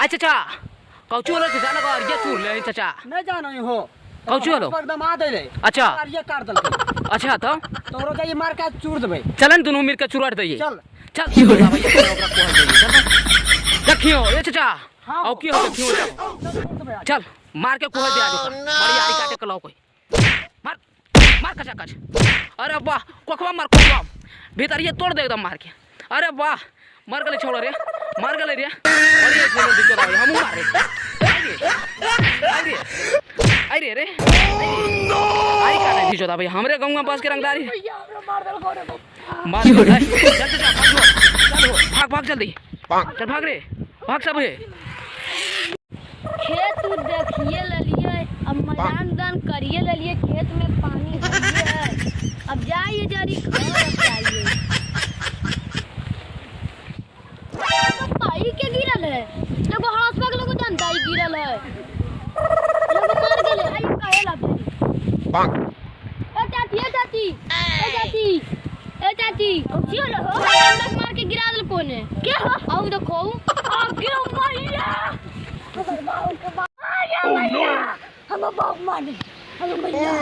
अच्छा चाचा कौचू वाला चाचा लगा और ये चूर ले चाचा नहीं जानो ही हो कौचू वाला एकदम आ दे ले अच्छा और ये काट दल अच्छा तो तोरो जाई मार के चूर देबे चलन दोनों मिल के चुराट दइए चल चल की होला भैया ओकरा कोहल दइए चल देखियो ए चाचा औ की हो देखियो चल मार के कोहल दे आगे बड़ी आरी काटे के लाओ कोई मार मार कचा कच अरे वाह कोखवा मार कोखवा भीतर ये तोड़ दे एकदम मार के अरे वाह मार गले छोड़ रे मार गले रे बड़ी एक मिनट दिक्कत आ हम मार रे अरे रे आई का नहीं जोता भाई हमरे गांव में पास के रंगदारी मार दे चल चल भाग भाग जल्दी चल भाग रे भाग सब रे खेत देखिए ललिए अब मैदान दान करिए ललिए खेत में पानी है अब जाइए जरी घर जाइए पाई के गिरल है एगो हाथ लोग जनता ही गिरल है लोग मार गेले आई काहे लाते पांग ए चाची ए चाची जी लो हो मार के गिरा दल कोने क्या हो आओ देखो आ गिरो मैया हम बाप माने हम भैया